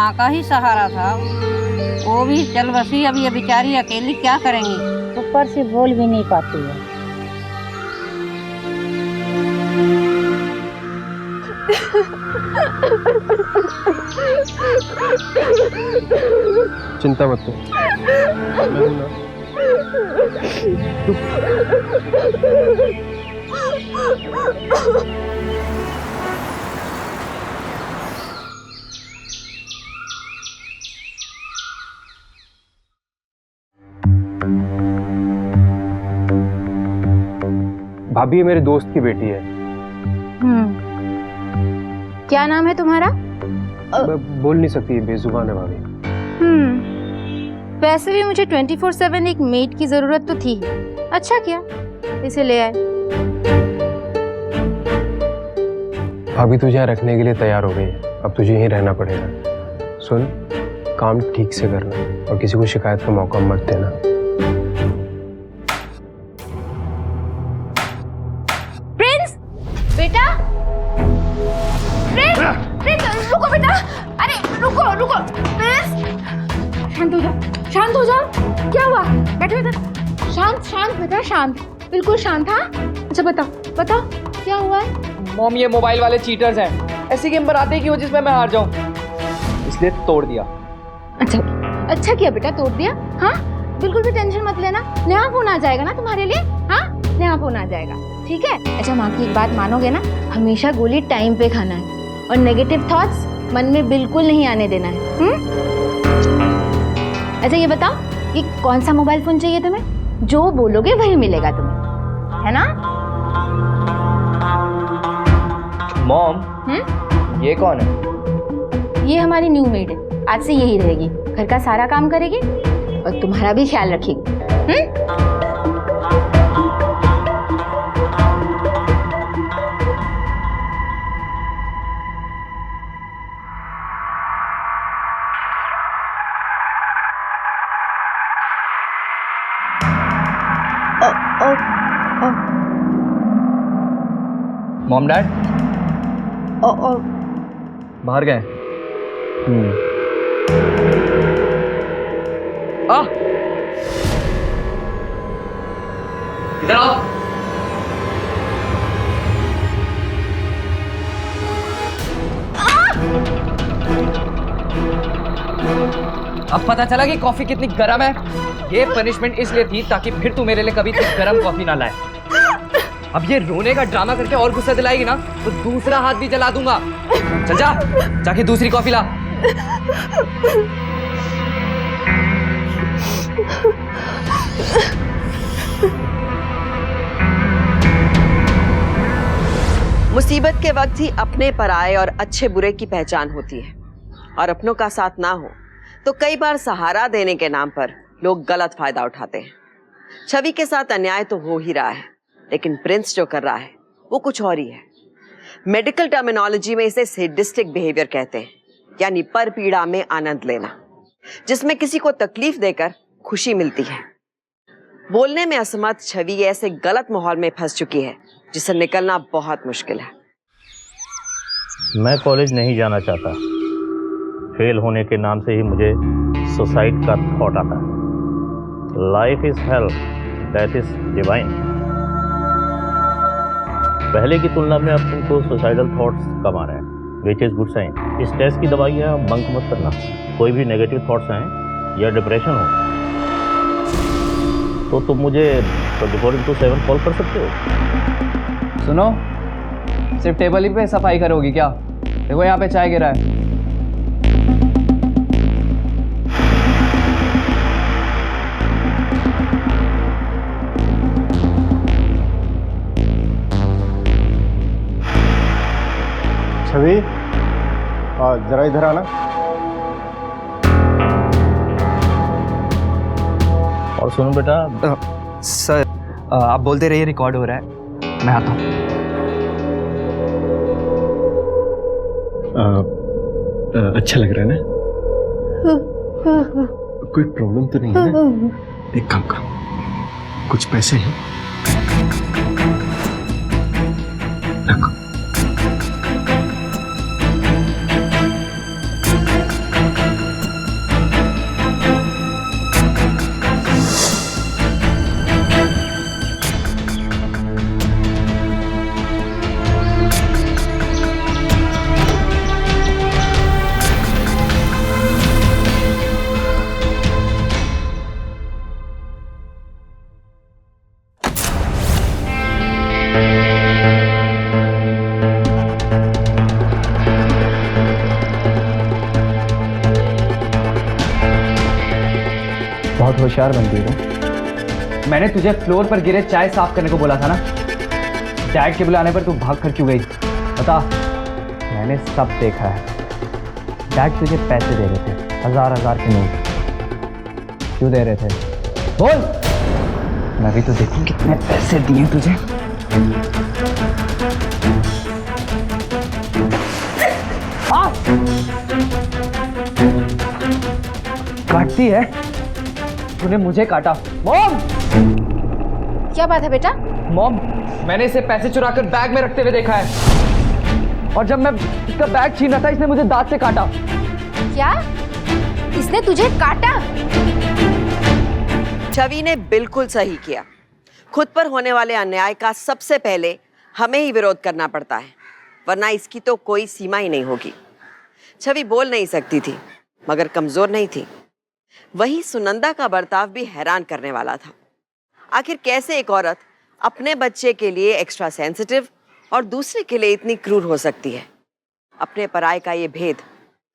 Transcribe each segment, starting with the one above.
माँ का ही सहारा था, वो भी चल बसी। अब ये बेचारी अकेली क्या करेंगी, ऊपर से बोल भी नहीं पाती है। चिंता मत करो, मैं हूं ना। भाभी ये मेरे दोस्त की बेटी है। क्या नाम है तुम्हारा? बोल नहीं सकती, बेजुबान है भाभी। वैसे भी मुझे 24/7 एक मेड की जरूरत तो थी। अच्छा किया इसे ले आए। भाभी तुझे यहाँ रखने के लिए तैयार हो गई है, अब तुझे यहीं रहना पड़ेगा। सुन, काम ठीक से करना और किसी को शिकायत का मौका मत देना। प्रिंस बेटा, प्रिंस प्रिंस रुको बेटा, अरे रुको रुको प्रिंस, शांत हो जाओ, शांत हो जाओ। क्या हुआ? बैठो बेटा, शांत शांत बेटा, शांत, बिल्कुल शांत। हाँ अच्छा बताओ बताओ क्या हुआ है? मॉम ये मोबाइल वाले चीटर्स हैं, ऐसी गेम बनाते क्यों जिसमें मैं हार जाऊं, इसलिए तोड़ दिया। अच्छा किया बेटा, तोड़ दिया। हाँ बिल्कुल भी टेंशन मत लेना, नया फोन आ जाएगा ना तुम्हारे लिए। हाँ नया फोन आ जाएगा, ठीक है। अच्छा माँ की एक बात मानोगे ना, हमेशा गोली टाइम पे खाना है और नेगेटिव थॉट्स मन में बिल्कुल नहीं आने देना है। अच्छा ये बताओ, ये कौन सा मोबाइल फोन चाहिए तुम्हें? जो बोलोगे वही मिलेगा तुम्हें, है ना? मॉम ये कौन है? ये हमारी न्यू मेड है, आज से यही रहेगी, घर का सारा काम करेगी और तुम्हारा भी ख्याल रखेगी। मॉम डैड बाहर गए। इधर आओ। अब पता चला कि कॉफी कितनी गर्म है। ये पनिशमेंट इसलिए थी ताकि फिर तू मेरे लिए कभी गर्म कॉफी ना लाए। अब ये रोने का ड्रामा करके और गुस्सा दिलाएगी ना तो दूसरा हाथ भी जला दूंगा। चल जा, जाके दूसरी कॉफी ला। मुसीबत के वक्त ही अपने पराये और अच्छे बुरे की पहचान होती है, और अपनों का साथ ना हो तो कई बार सहारा देने के नाम पर लोग गलत फायदा उठाते हैं। छवि के साथ अन्याय तो हो ही रहा है, लेकिन प्रिंस जो कर रहा है वो कुछ और ही है। मेडिकल टर्मिनोलॉजी में इसे सैडिस्टिक बिहेवियर कहते हैं, यानी पर पीड़ा में आनंद लेना, जिसमें किसी को तकलीफ देकर खुशी मिलती है। बोलने में असमर्थ छवि ऐसे गलत माहौल में फंस चुकी है जिससे निकलना बहुत मुश्किल है। मैं कॉलेज नहीं जाना चाहता। फेल होने के नाम से ही मुझे सुसाइड का थॉट आता है। Life is hello, that is divine. पहले की तुलना में अब तुमको सुसाइडल थॉट्स कम आ रहे हैं, विच इज गुड साइन। इस टेस्ट की दवाइयाँ बंक मत करना। कोई भी नेगेटिव थॉट्स आए या डिप्रेशन हो तो तुम मुझे 24/7 कॉल कर सकते हो। सुनो, सिर्फ टेबल ही पे सफाई करोगी क्या? देखो यहाँ पे चाय गिरा है। छवि जरा इधर आना। और सुनो बेटा, सर आप बोलते रहिए, रिकॉर्ड हो रहा है, मैं आता हूँ। अच्छा लग रहा है ना? कोई प्रॉब्लम तो नहीं है ना? एक काम करो, कुछ पैसे हैं, रखो। बहुत होशियार बनती है। मैंने तुझे फ्लोर पर गिरे चाय साफ करने को बोला था ना। डैड के बुलाने पर तू भाग कर क्यों गई? बता। मैंने सब देखा है। डैड तुझे पैसे दे रहे थे, हजार के नोट। क्यों दे रहे थे? बोल। मैं भी तो देखूं कितने पैसे दिए तुझे। काटती है। तूने मुझे काटा। मॉम! क्या बात है बेटा? मॉम, मैंने इसे पैसे चुराकर बैग में रखते हुए देखा है, और जब मैं इसका बैग छीन रहा था इसने मुझे दांत से काटा। क्या? इसने तुझे काटा? छवि ने बिल्कुल सही किया। खुद पर होने वाले अन्याय का सबसे पहले हमें ही विरोध करना पड़ता है, वरना इसकी तो कोई सीमा ही नहीं होगी। छवि बोल नहीं सकती थी, मगर कमजोर नहीं थी। वही सुनंदा का बर्ताव भी हैरान करने वाला था। आखिर कैसे एक औरत अपने बच्चे के लिए एक्स्ट्रा सेंसिटिव और दूसरे के लिए इतनी क्रूर हो सकती है? अपने पराये का ये भेद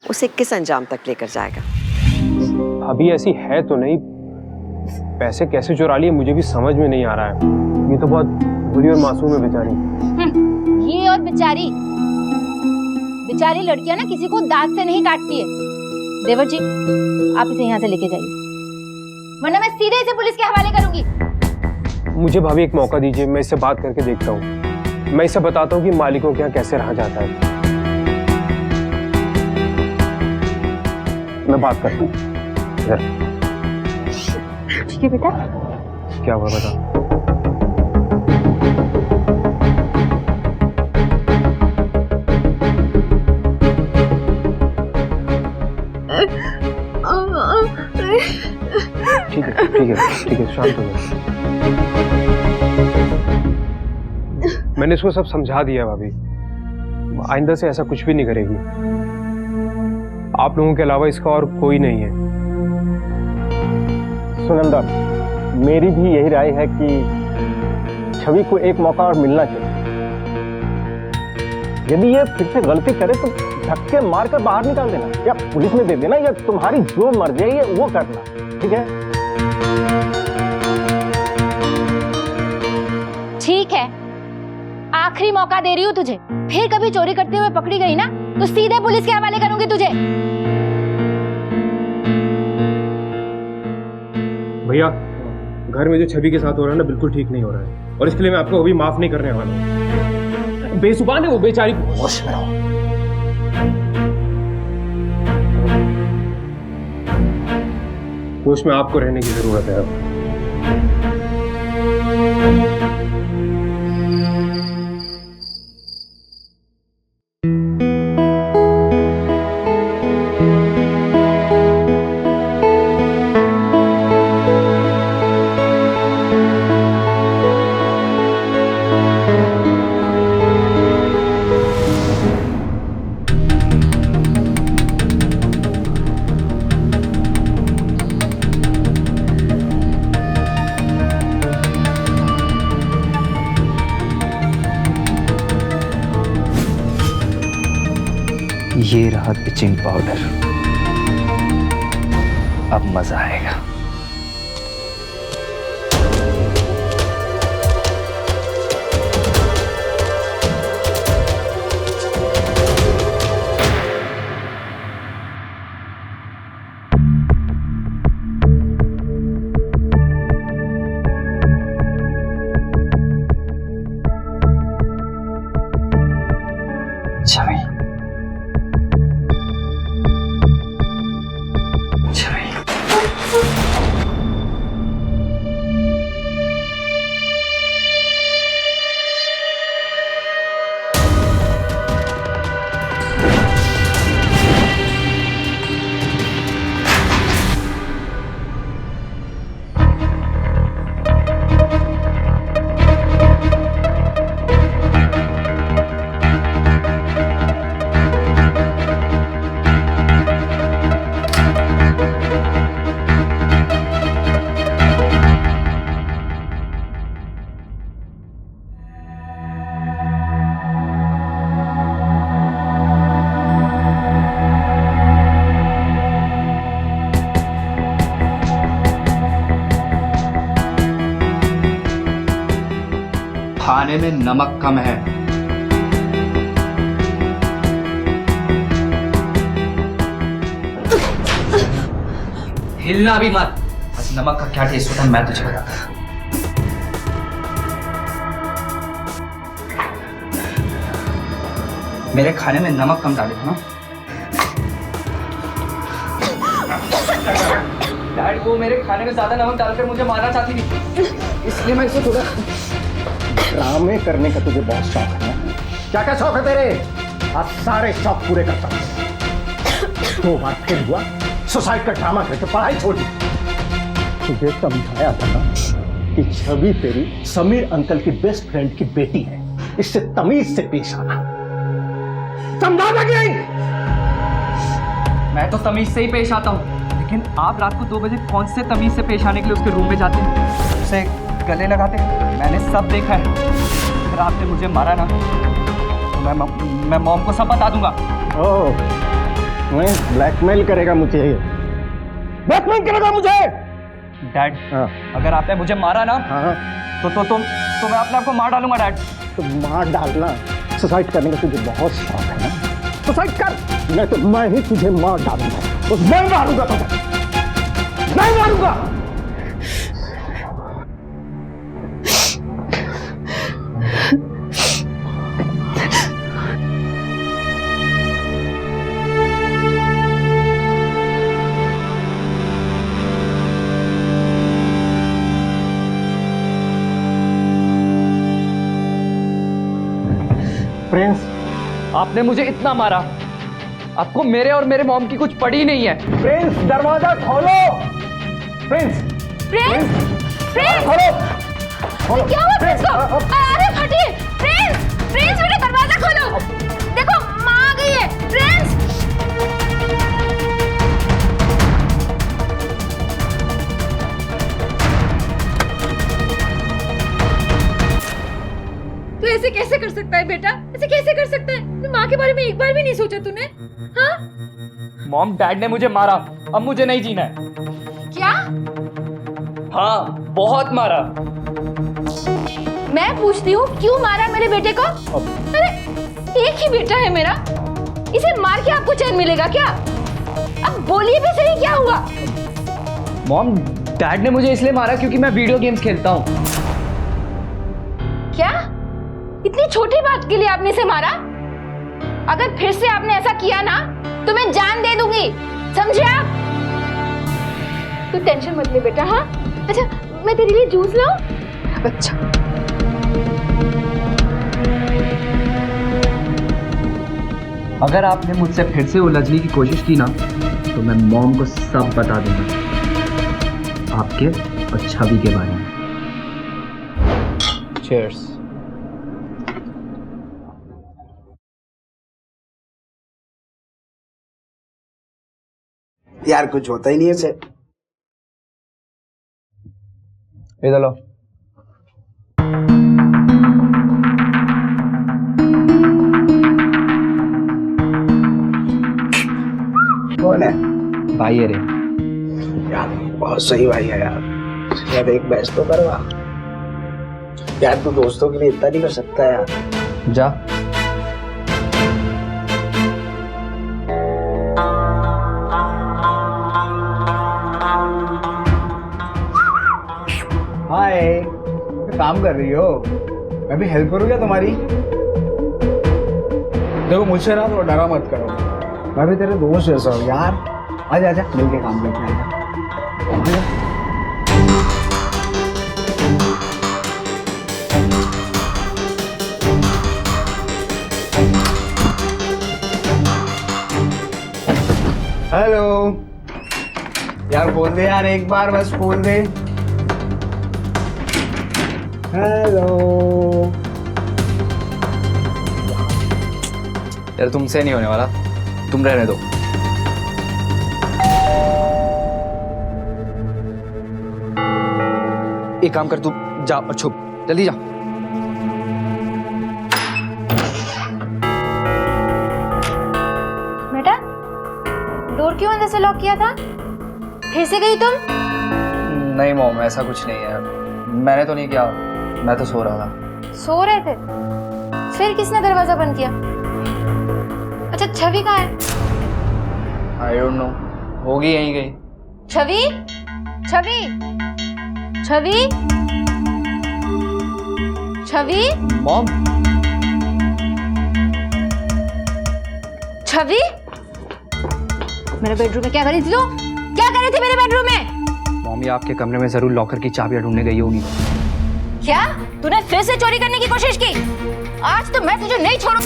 उसे किस अंजाम तक लेकर जाएगा? अभी ऐसी है तो नहीं, पैसे कैसे चुरा लिए मुझे भी समझ में नहीं आ रहा है। ये तो बहुत बुरी और मासूम है बेचारी। ये और बेचारी लड़कियां ना किसी को दांत से नहीं काटती है। देवर जी, आप इसे यहाँ से लेके जाइए, वरना मैं सीधे इसे पुलिस के हवाले करूंगी। मुझे भाभी एक मौका दीजिए, मैं इससे बात करके देखता हूँ। मैं इसे बताता हूँ कि मालिकों के यहाँ कैसे रहा जाता है। मैं बात करता हूँ। ठीक है बेटा। क्या हुआ बता। ठीक है, शांत हो जाओ। मैंने इसको सब समझा दिया भाभी, आइंदा से ऐसा कुछ भी नहीं करेगी। आप लोगों के अलावा इसका और कोई नहीं है। सुनंदा, मेरी भी यही राय है कि छवि को एक मौका और मिलना चाहिए। यदि ये फिर से गलती करे तो धक्के मारकर बाहर निकाल देना, या पुलिस में दे देना, या तुम्हारी जो मर्जी है वो करना, ठीक है? ठीक है, आखिरी मौका दे रही हूँ तुझे। फिर कभी चोरी करते हुए पकड़ी गई ना तो सीधे पुलिस के हवाले करूंगी तुझे। भैया, घर में जो छवि के साथ हो रहा है ना, बिल्कुल ठीक नहीं हो रहा है, और इसके लिए मैं आपको अभी माफ नहीं करने वाला हूँ। बेजुबान है वो बेचारी। होश में रहो। होश में आपको रहने की जरूरत है अब। ये रहा ब्लीचिंग पाउडर, अब मजा आएगा। छवि, छवि। खाने में नमक कम है। हिलना भी मत। बस नमक का क्या टेस्ट होता है मैं तुझे बताता हूं। मेरे खाने में नमक कम डाले थे ना। डैड वो मेरे खाने में ज्यादा नमक डालकर मुझे मारना चाहती थी, इसलिए मैं इसे थोड़ा। ड्रामे करने का तुझे बहुत शौक है ना? क्या क्या शौक है तेरे? आज सारे शौक पूरे करता हूँ। 2 बार फिर हुआ सुसाइड का ड्रामा करके पढ़ाई छोड़ दी। तुझे समझाया था ना कि छवि तेरी समीर अंकल की बेस्ट फ्रेंड की बेटी है, इससे तमीज से पेश आना। समझा था कि नहीं? मैं तो तमीज से ही पेश आता हूँ, लेकिन आप रात को 2 बजे कौन से तमीज से पेश आने के लिए उसके रूम में जाते हैं, उसे गले लगाते हैं? मैंने सब देखा है। अगर आपने मुझे मारा ना तो मैं मॉम को सब बता दूंगा। ओह, मैं ब्लैकमेल करेगा मुझे? ब्लैकमेल करेगा मुझे? डैड हाँ। अगर आपने मुझे मारा ना हाँ। तो मैं अपने आप को मार डालूंगा डैड। तो मार डालना, सुसाइड करने का तुझे बहुत शौक है ना? सुसाइड कर, नहीं तो मैं ही तुझे मार डालूंगा। उस मैं मारूंगा तुझे, मैं मारूंगा। प्रिंस, आपने मुझे इतना मारा, आपको मेरे और मेरे मॉम की कुछ पड़ी नहीं है। प्रिंस दरवाजा खोलो। प्रिंस, प्रिंस, प्रिंस, खोलो, खोलो। क्या हुआ प्रिंस को? अरे फटी। प्रिंस, प्रिंस बेटा दरवाजा खोलो। देखो माँ आ गई है। प्रिंस, तू ऐसे कैसे कर सकता है बेटा? ऐसे कैसे कर सकता है? तू माँ के बारे में एक बार भी नहीं सोचा तूने? हाँ? मॉम डैड ने मुझे मारा, अब मुझे नहीं जीना है। क्या? हाँ बहुत मारा। मैं पूछती हूँ क्यों मारा मेरे बेटे को? अरे एक ही बेटा है मेरा, इसे मार के आपको चैन मिलेगा क्या? अब बोलिए भी सही, क्या हुआ? मॉम डैड ने मुझे इसलिए मारा क्योंकि मैं वीडियो गेम्स खेलता हूँ। क्या? इतनी छोटी बात के लिए आपने इसे मारा? अगर फिर से आपने ऐसा किया ना तो मैं जान दे दूंगी, समझे आप? तू टेंशन मत ले बेटा। हाँ अच्छा, मैं तेरे लिए जूस लाऊं? अच्छा। अगर आपने मुझसे फिर से उलझने की कोशिश की ना तो मैं मॉम को सब बता दूंगा, आपके और छवि के बारे में। चीयर्स। यार कुछ होता ही नहीं है सेट। इधर लो। कौन है? भाई है रे। यार बहुत सही भाई है यार, यार एक बहस तो करवा यार। तू दोस्तों के लिए इतना नहीं कर सकता यार। जा। हाय, काम कर रही हो? मैं भी हेल्प करूँ क्या तुम्हारी? देखो मुझसे ना तो डरा मत करो, मैं भी तेरे दोस्त जैसा हूँ यार। आजा आजा मिलके काम करते हैं। हेलो यार, बोल दे यार एक बार, बस बोल दे। हेलो यार तुमसे नहीं होने वाला, तुम रहने दो। एक काम कर, तू जा और छुप, जल्दी जा। बेटा डोर क्यों अंदर से लॉक किया था? फिर से गई तुम? नहीं मॉम, ऐसा कुछ नहीं है, मैंने तो नहीं किया, मैं तो सो रहा था। सो रहे थे, फिर किसने दरवाजा बंद किया? अच्छा छवि कहाँ है? आई डोंट नो, होगी यहीं गई। छवि, छवि, छवि, छवि, मॉम, छवि, मेरे बेडरूम में क्या कर रही थी तू? क्या कर रही थी मेरे बेडरूम में? मॉम ये आपके कमरे में जरूर लॉकर की चाबियां ढूंढने गई होगी। क्या तूने फिर से चोरी करने की कोशिश की? आज तो मैं तुझे नहीं छोड़ू।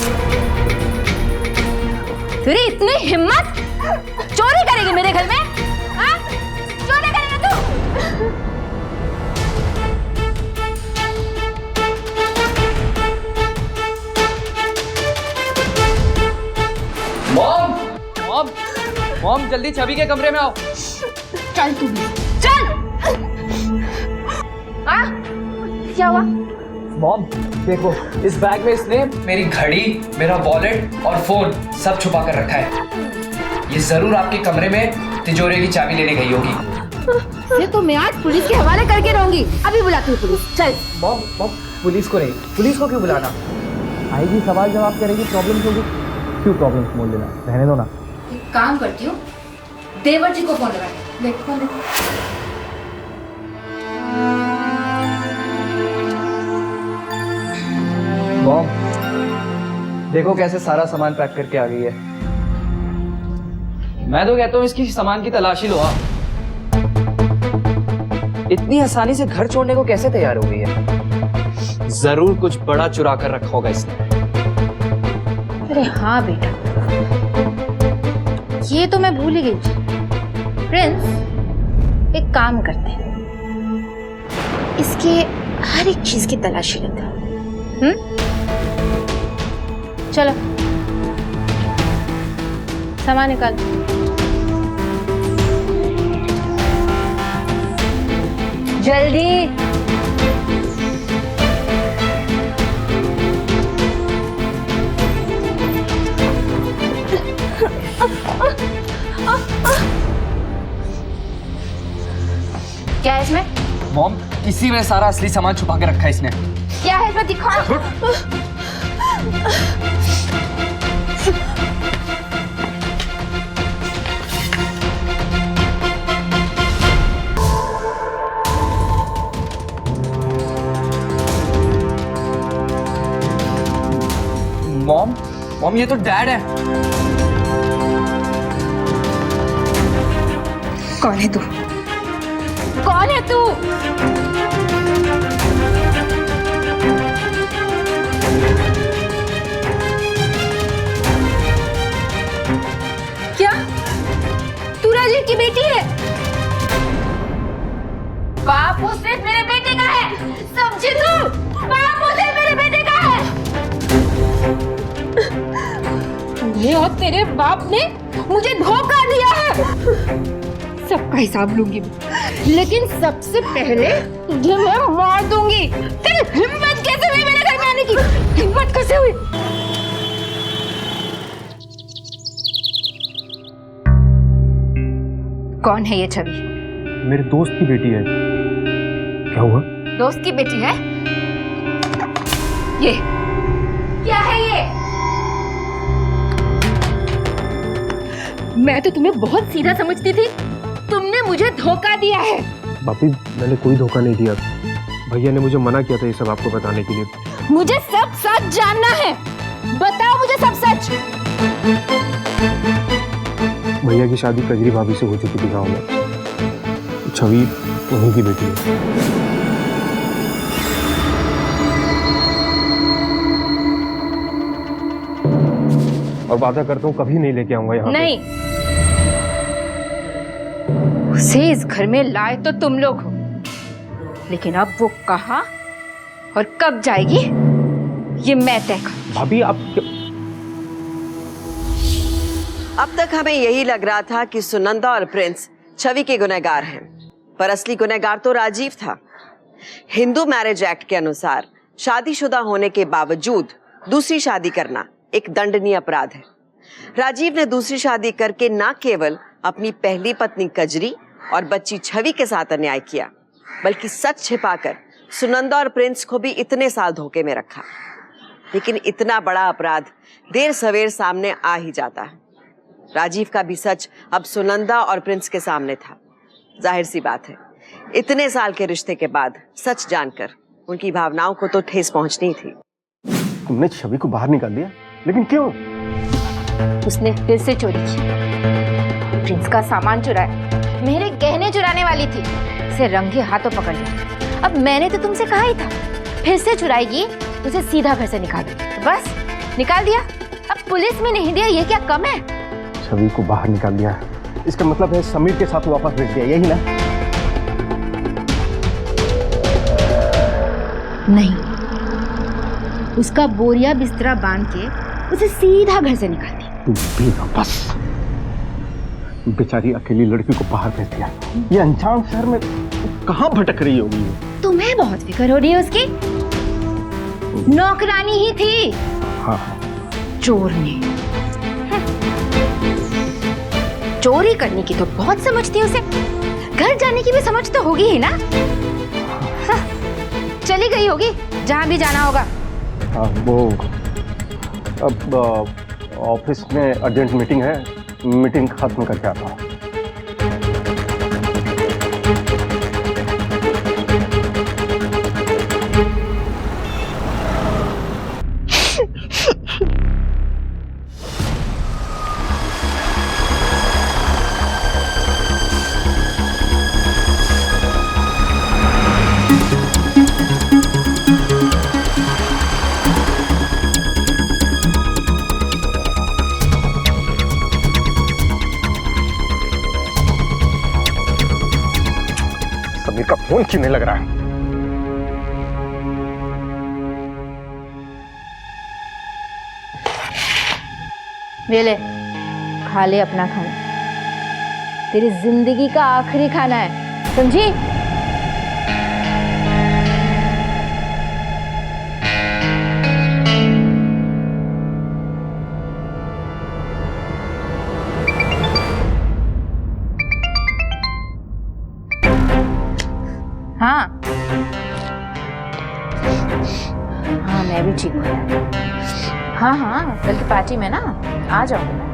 तेरी इतनी हिम्मत, चोरी करेगी मेरे घर में? हाँ? चोरी करेगा तू? मॉम, मॉम, मॉम जल्दी छवि के कमरे में आओ। चल तू भी, चल। हाँ? क्या हुआ? मॉम देखो, इस बैग में इसने मेरी घड़ी, मेरा वॉलेट और फोन सब छुपा कर रखा है। ये जरूर आपके कमरे में तिजोरी की चाबी लेने गई होगी। ये तो मैं आज पुलिस के हवाले करके रहूंगी। अभी बुलाती हूँ पुलिस। चल। मॉम, मॉम पुलिस को नहीं, पुलिस को क्यों बुलाना? आएगी, सवाल जवाब करेगी, प्रॉब्लम होगी, क्यों प्रॉब्लम मोल लेना, रहने दो ना। एक काम करती हूँ, देवर जी को फोन लगा। देख फोन देखो। मॉम देखो कैसे सारा सामान पैक करके आ गई है। मैं तो कहता हूँ इसकी सामान की तलाशी लो आप। इतनी आसानी से घर छोड़ने को कैसे तैयार हो गई है? जरूर कुछ बड़ा चुरा कर रखा होगा इसने। अरे हाँ बेटा, ये तो मैं भूल ही गई थी। प्रिंस, एक काम करते हैं, इसके हर एक चीज की तलाशी लेते हैं। चलो सामान निकाल। जल्दी। क्या है इसमें? मॉम इसी में सारा असली सामान छुपा के रखा है इसने। क्या है इसमें? दिखाओ। मॉम, मॉम ये तो डैड है। कौन है तू? कौन है तू? क्या तू राजीव की बेटी है? बापू सिर्फ मेरे बेटे का है, समझी तू? बापू सिर्फ मेरे बेटे का है। तूने और तेरे बाप ने मुझे धोखा दिया है। सबका हिसाब लूंगी मैं, लेकिन सबसे पहले तुझे मैं मार दूंगी। तेरी हिम्मत कैसे हुई मेरे घर में आने की? हिम्मत कैसे हुई? कौन है ये छवि? मेरे दोस्त की बेटी है। क्या हुआ? दोस्त की बेटी है? ये क्या है ये? मैं तो तुम्हें बहुत सीधा समझती थी, तुमने मुझे धोखा दिया है। बापी मैंने कोई धोखा नहीं दिया, भैया ने मुझे मना किया था ये सब आपको बताने के लिए। मुझे सब सच जानना है, बताओ मुझे सब सच। भैया की शादी कजरी भाभी से हो चुकी थी गाँव में। छवि उन्हीं की बेटी है। और वादा करता हूँ कभी नहीं लेके आऊंगा यहाँ। नहीं, उसे इस घर में लाए तो तुम लोग हो, लेकिन अब वो कहाँ और कब जाएगी ये मैं तय करूंगी। भाभी आप अब तक हमें यही लग रहा था कि सुनंदा और प्रिंस छवि के गुनहगार हैं, पर असली गुनहगार तो राजीव था। हिंदू मैरिज एक्ट के अनुसार शादीशुदा होने के बावजूद दूसरी शादी करना एक दंडनीय अपराध है। राजीव ने दूसरी शादी करके न केवल अपनी पहली पत्नी कजरी और बच्ची छवि के साथ अन्याय किया, बल्कि सच छिपाकर सुनंदा और प्रिंस को भी इतने साल धोखे में रखा, लेकिन इतना बड़ा अपराध देर सवेर सामने आ ही जाता है। राजीव का भी सच अब सुनंदा और प्रिंस के सामने था। जाहिर सी बात है, इतने साल के रिश्ते के बाद सच जानकर उनकी भावनाओं को तो ठेस पहुंचनी थी। तुमने छवि को बाहर निकाल दिया, लेकिन क्यों? उसने फिर से चोरी की, प्रिंस का सामान चुराया, मेरे गहने चुराने वाली थी, उसे रंगे हाथों पकड़ लिया। अब मैंने तो तुमसे कहा ही था, फिर से चुराएगी उसे सीधा घर से निकाल दो। तो बस निकाल दिया, अब पुलिस में नहीं दिया, ये क्या कम है? छवि को बाहर निकाल दिया, इसका मतलब है समीर के साथ वापस भेज दिया, यही ना? नहीं, उसका बोरिया बिस्तरा बांध के उसे सीधा घर से निकाल दिया। बस बेचारी अकेली लड़की को बाहर भेज दिया। ये अनजान शहर में कहाँ भटक रही होगी? तुम्हें बहुत फिक्र हो रही है उसकी? नौकरानी ही थी। हाँ। चोर ने चोरी करने की तो बहुत समझ थी उसे, घर जाने की भी समझ तो होगी ही ना? हाँ, चली गई होगी जहां भी जाना होगा। हाँ, वो अब ऑफिस में अर्जेंट मीटिंग है, मीटिंग खत्म करके आता हूँ। का फोन क्यों नहीं लग रहा है? ये ले, खा ले अपना खाना, तेरी जिंदगी का आखिरी खाना है, समझी? हाँ हाँ, मैं भी ठीक हूँ। हाँ हाँ, कल की पार्टी में ना आ जाऊंगी मैं।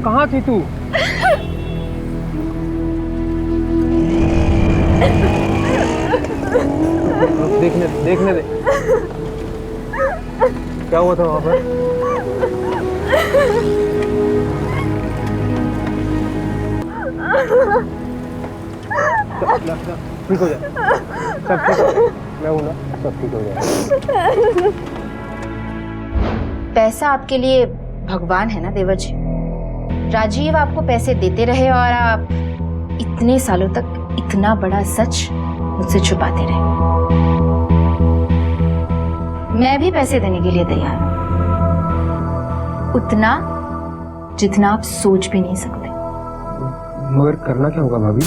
कहाँ थी तू? देखने दे। क्या हुआ था वहां पर? ठीक हो जाए, सब ठीक हो जाए, मैं हूं ना, सब ठीक हो जाए। पैसा आपके लिए भगवान है ना देवर जी। राजीव आपको पैसे देते रहे और आप इतने सालों तक इतना बड़ा सच मुझसे छुपाते रहे। मैं भी पैसे देने के लिए तैयार हूं, उतना जितना आप सोच भी नहीं सकते। मगर करना क्या होगा भाभी?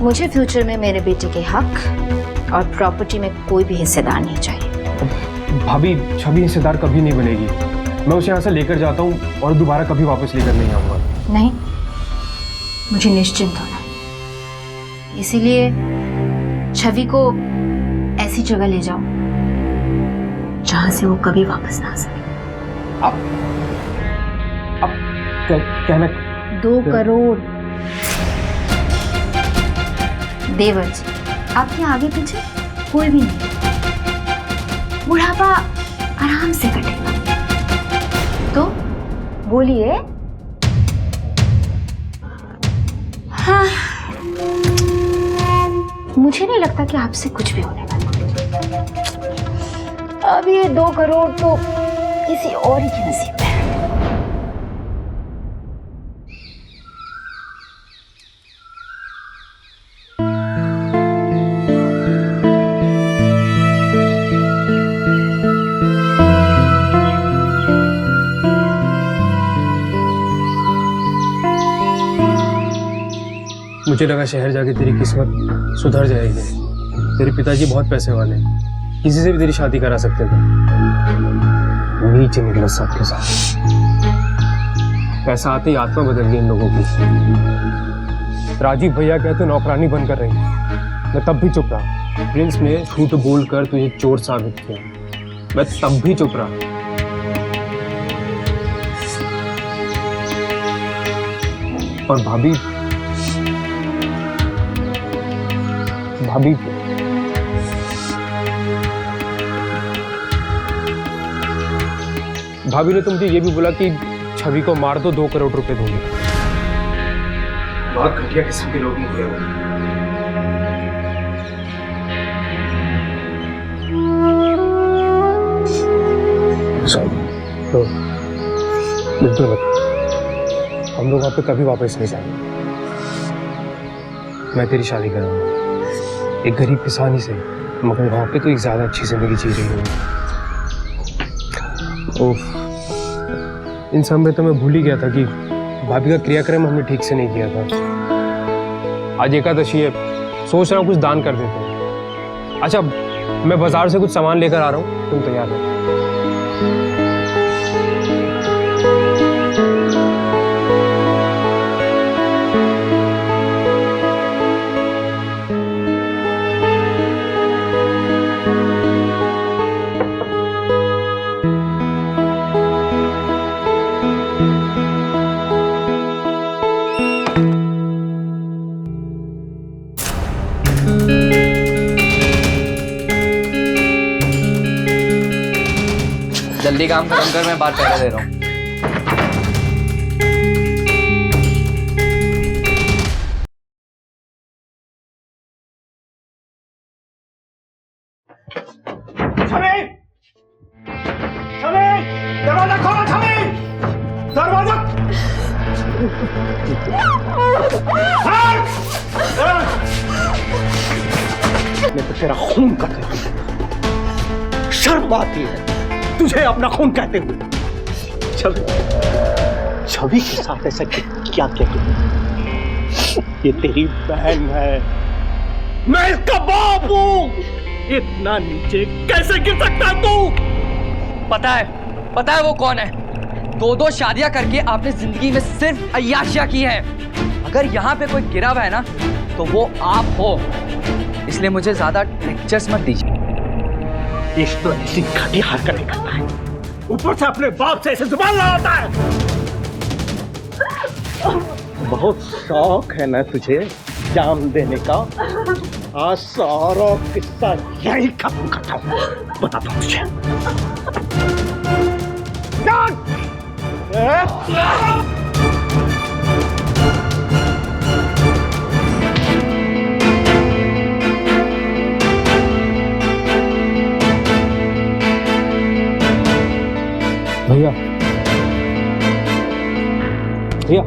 मुझे फ्यूचर में मेरे बेटे के हक और प्रॉपर्टी में कोई भी हिस्सेदार नहीं चाहिए। भाभी, छवि हिस्सेदार कभी नहीं बनेगी। मैं उसे यहाँ से लेकर जाता हूँ और दोबारा कभी वापस लेकर नहीं आऊंगा। नहीं, मुझे निश्चिंत होना है, इसीलिए छवि को ऐसी जगह ले जाओ जहां से वो कभी वापस ना आ सके। अब कहना 2 करोड़। देवर जी, आपके आगे पीछे कोई भी नहीं, बुढ़ापा आराम से कटेगा। तो बोलिए। हाँ, मुझे नहीं लगता कि आपसे कुछ भी होने वाला। अब ये 2 करोड़ तो किसी और ही के नसीब में है। मुझे लगा शहर जाके तेरी किस्मत सुधर जाएगी। तेरे पिताजी बहुत पैसे वाले हैं, किसी से भी तेरी शादी करा सकते थे। नीचे निकला सबके साथ। पैसा आते ही आत्मा बदल गई इन लोगों की। राजीव भैया कहते नौकरानी बनकर रही, मैं तब भी चुप रहा। प्रिंस ने झूठ बोलकर तुझे चोर साबित किया, मैं तब भी चुप रहा। और भाभी भाभी ने तो मुझे ये भी बोला कि छवि को मार दो, 2 करोड़ रुपए दूंगी। बहुत घटिया किस्म के लोग निकले हो। तो बिल्कुल मत, हम लोग वहां पे कभी वापस नहीं जाएंगे। मैं तेरी शादी करूंगा एक गरीब किसान ही से, मगर वहां पे तो एक ज्यादा अच्छी जिंदगी जी रही हूँ। ओह, इन सब में तो मैं भूल ही गया था कि भाभी का क्रियाक्रम हमने ठीक से नहीं किया था। आज एकादशी है, सोच रहा हूँ कुछ दान कर देते हैं। अच्छा, मैं बाजार से कुछ सामान लेकर आ रहा हूँ, तुम तैयार हो? जल्दी काम खत्म कर, मैं बात पहले दे रहा हूँ। दरवाजा खोलो छवि, दरवाजा। मैं तो तेरा खून कर देता हूं। शर्म आती है तुझे अपना खून कहते हुए। छवि के साथ ऐसा क्या किया तुमने? ये तेरी बहन है, मैं इसका बाप हूं। इतना नीचे कैसे गिर सकता है तू? पता है वो कौन है? 2 शादियां करके आपने जिंदगी में सिर्फ अय्याशियां की है। अगर यहाँ पे कोई गिरा हुआ है ना, तो वो आप हो। इसलिए मुझे ज्यादा लेक्चर्स मत दीजिए। इस तो ऐसी घटिया हरकतें करता है, ऊपर से अपने बाप से ऐसे जुबान लड़ाता है। बहुत शौक है ना तुझे जाम देने का? आज सारा किस्सा यही खत्म करता हूँ। बताता हूँ तुझे। भैया भैया,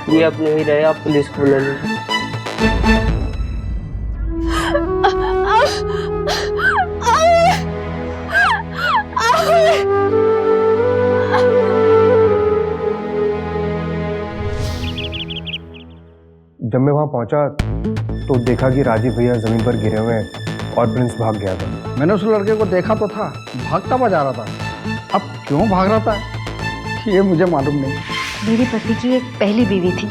ये आप नहीं रहे, आप पुलिस को बुला लीजिए। जब मैं वहां पहुंचा तो देखा कि राजीव भैया जमीन पर गिरे हुए हैं और प्रिंस भाग गया था। मैंने उस लड़के को देखा तो था, भागता हुआ जा रहा था। अब क्यों भाग रहा था ये मुझे मालूम नहीं। मेरे पति की एक पहली बीवी थी,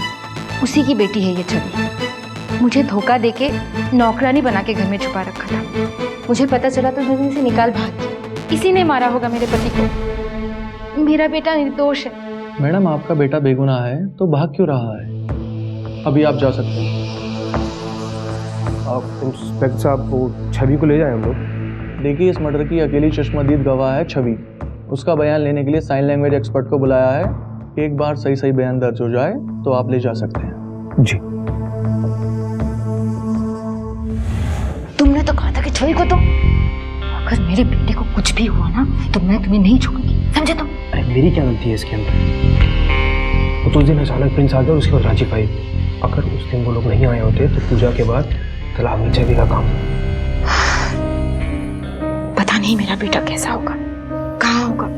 उसी की बेटी है ये छवि। मुझे धोखा देके नौकरानी बना के घर में छुपा रखा था। मुझे पता चला तो जमीन से निकाल भाग गई। इसी ने मारा होगा मेरे पति को। मेरा बेटा निर्दोष है। मैडम, आपका बेटा बेगुनाह है तो भाग क्यों रहा है? अभी आप जा सकते हैं। इंस्पेक्टर साहब, वो छवि को ले जाएं हम लोग। देखिए, इस मर्डर की अकेली चश्मदीद गवाह है छवि। उसका बयान लेने के लिए साइन लैंग्वेज एक्सपर्ट को बुलाया है। एक बार सही सही बयान दर्ज हो जाए तो आप ले जा सकते हैं। जी। तुमने तो कहा था कि छवि को तो अगर मेरे बेटे को कुछ भी हुआ ना तो मैं तुम्हें नहीं छोड़ूंगी, समझे तुम? अरे मेरी क्या गलती है इसके अंदर? वो तो उस दिन अचानक प्रिंस आ गया और उसके बाद राजीव आई। अगर उस दिन वो लोग नहीं आए होते तो पूजा के बाद तालाब नीचे भी का काम। पता नहीं मेरा बेटा कैसा होगा, कहाँ होगा।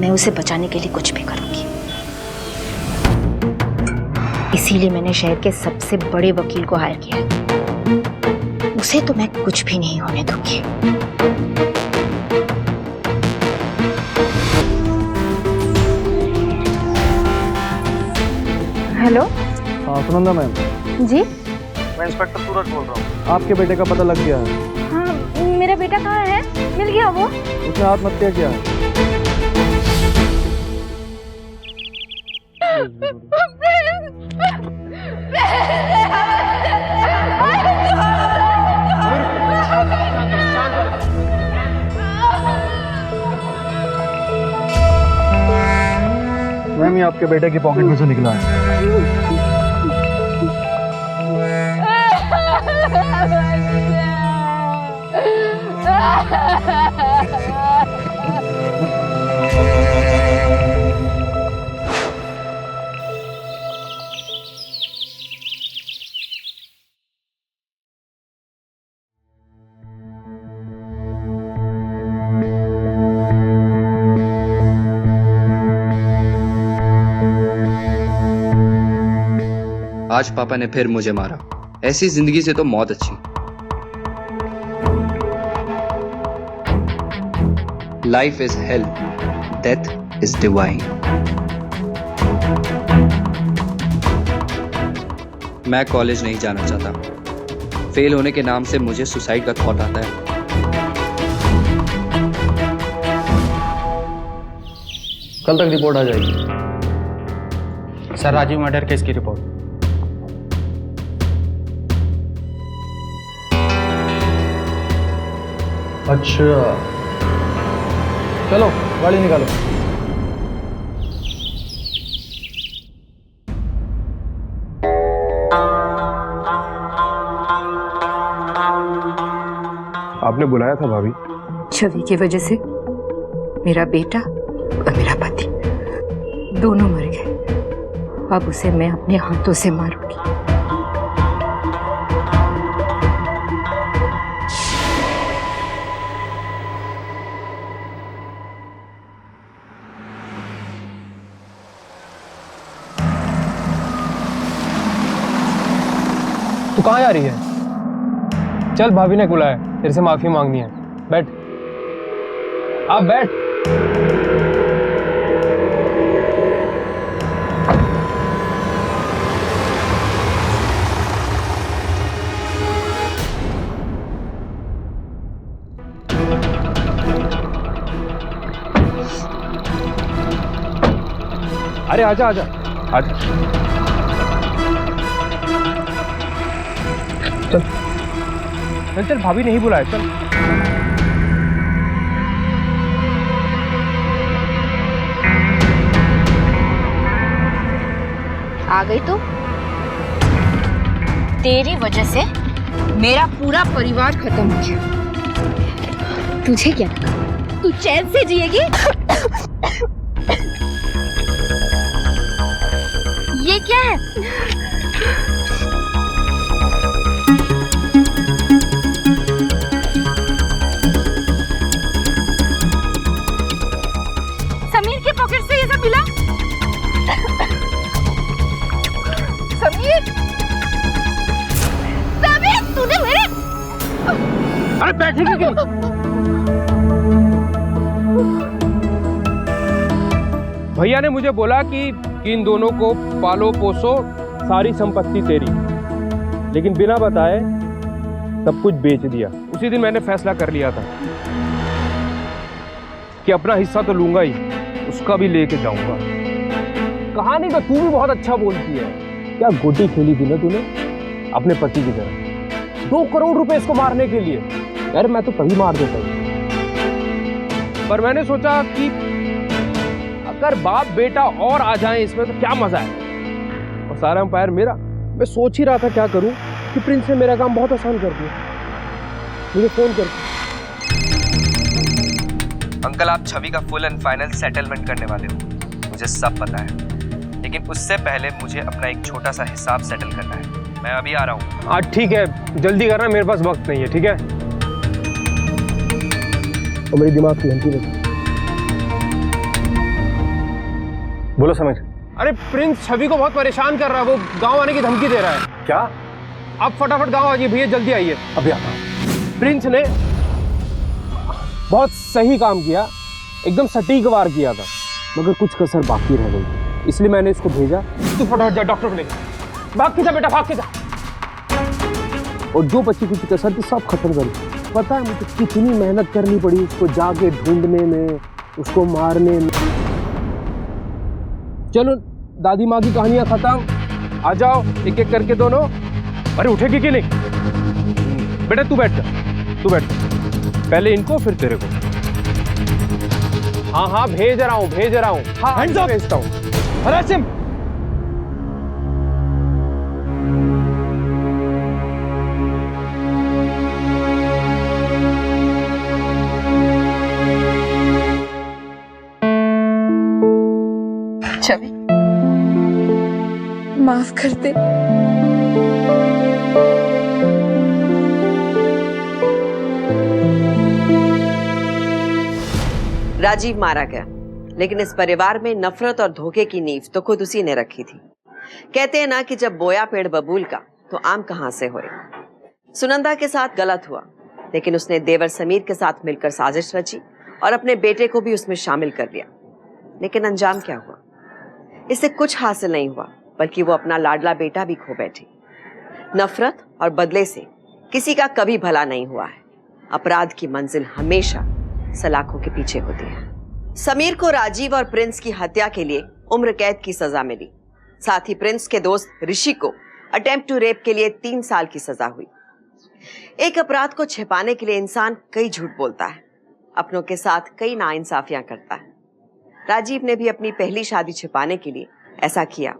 मैं उसे बचाने के लिए कुछ भी करूंगी। इसीलिए मैंने शहर के सबसे बड़े वकील को हायर किया है। उसे तो मैं कुछ भी नहीं होने दूंगी। हेलो। हाँ सुनंदा मैम। जी मैं इंस्पेक्टर सूरज बोल रहा हूँ। आपके बेटे का पता लग गया है। हाँ, मेरा बेटा कहाँ है? मिल गया वो? उसने आत्महत्या किया है। मैम ये आपके बेटे की पॉकेट में से निकला है। आज पापा ने फिर मुझे मारा। ऐसी जिंदगी से तो मौत अच्छी। Life is hello, death is divine. मैं कॉलेज नहीं जाना चाहता। फेल होने के नाम से मुझे सुसाइड का थॉट आता है। कल तक रिपोर्ट आ जाएगी। सर राजीव मर्डर केस की रिपोर्ट। अच्छा चलो गाड़ी निकालो। आपने बुलाया था भाभी? छवि की वजह से मेरा बेटा और मेरा पति दोनों मर गए। अब उसे मैं अपने हाथों से मारूंगी। तू कहाँ जा रही है? चल भाभी ने बुलाया, तेरे से माफी मांगनी है। बैठ, आप बैठ। अरे आजा आजा आजा। चल चल चल, भाभी नहीं बुलाया, चल। आ गई तो तेरी वजह से मेरा पूरा परिवार खत्म हो गया। तुझे क्या लगा तू चैन से जिएगी? ये क्या है? समीर के पॉकेट से ये सब मिला? समीर, समीर तूने मेरे... अरे बैठेगी क्यों? भैया ने मुझे बोला कि इन दोनों को पालो पोसो, सारी संपत्ति तेरी, लेकिन बिना बताए सब कुछ बेच दिया। उसी दिन मैंने फैसला कर लिया था कि अपना हिस्सा तो लूंगा ही, उसका भी लेके जाऊंगा। कहानी तो तू भी बहुत अच्छा बोलती है। क्या गोटी खेली थी ना तूने अपने पति की तरह, 2 करोड़ रुपए इसको मारने के लिए। यार मैं तो तभी मार देता हूँ, पर मैंने सोचा कि अगर बाप बेटा और आ जाए इसमें तो क्या मजा है। और सारा एम्पायर मेरा। मैं सोच ही रहा था क्या करूं कि प्रिंस ने मेरा काम बहुत आसान कर दिया। मुझे फोन कर। अंकल, आप छवि का फुल एंड फाइनल सेटलमेंट करने वाले हो, मुझे सब पता है, लेकिन उससे पहले मुझे अपना एक छोटा सा हिसाब सेटल करना है। मैं अभी आ रहा हूँ। हाँ ठीक है, जल्दी करना, मेरे पास वक्त नहीं है। ठीक है, और मेरी दिमाग की घंटी बजी। बोलो समीर। अरे प्रिंस छवि को बहुत परेशान कर रहा है, वो गांव आने की धमकी दे रहा है। क्या? आप फटाफट गांव आइए भैया, जल्दी आइए। अभी आता हूं। प्रिंस ने बहुत सही काम किया, एकदम सटीक वार किया था, मगर कुछ कसर बाकी रह गई, इसलिए मैंने इसको भेजा। तू फटाफट जा डॉक्टर को लेकर, भाग के जा बेटा, भाग के जा। और जो बच्ची कुछ कसर थी सब खत्म कर दी। पता है मुझे कितनी मेहनत करनी पड़ी उसको जाके ढूंढने में, उसको मारने में। चलो दादी माँ की कहानियां खत्म, आ जाओ एक एक करके दोनों। अरे उठेगी कि नहीं? बेटा तू बैठ जा, तू बैठ, पहले इनको फिर तेरे को। हाँ हाँ भेज रहा हूँ, भेज रहा हूँ। हाँ भेजता हूँ। अरे सिम, छवि, माफ कर दे। राजीव मारा गया, लेकिन इस परिवार में नफरत और धोखे की नींव तो खुद उसी ने रखी थी। कहते हैं ना कि जब बोया पेड़ बबूल का तो आम कहां से होए। सुनंदा के साथ गलत हुआ, लेकिन उसने देवर समीर के साथ मिलकर साजिश रची और अपने बेटे को भी उसमें शामिल कर लिया। लेकिन अंजाम क्या हुआ? इससे कुछ हासिल नहीं हुआ, बल्कि वो अपना लाडला बेटा भी खो बैठी। नफरत और बदले से किसी का कभी भला नहीं हुआ है। अपराध की मंजिल हमेशा सलाखों के पीछे होती है। समीर को राजीव और प्रिंस की हत्या के लिए उम्र कैद की सजा मिली। साथ ही प्रिंस के दोस्त ऋषि को अटेम्प्ट टू रेप के लिए 3 साल की सजा हुई। एक अपराध को छिपाने के लिए इंसान कई झूठ बोलता है, अपनों के साथ कई नाइंसाफियां करता है। राजीव ने भी अपनी पहली शादी छिपाने के लिए ऐसा किया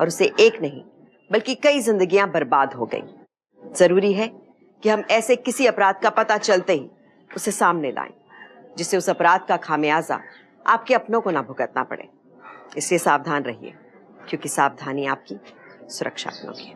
और उसे एक नहीं बल्कि कई जिंदगियां बर्बाद हो गईं। जरूरी है कि हम ऐसे किसी अपराध का पता चलते ही उसे सामने लाएं, जिससे उस अपराध का खामियाजा आपके अपनों को ना भुगतना पड़े। इसलिए सावधान रहिए, क्योंकि सावधानी आपकी सुरक्षा अपनों की है।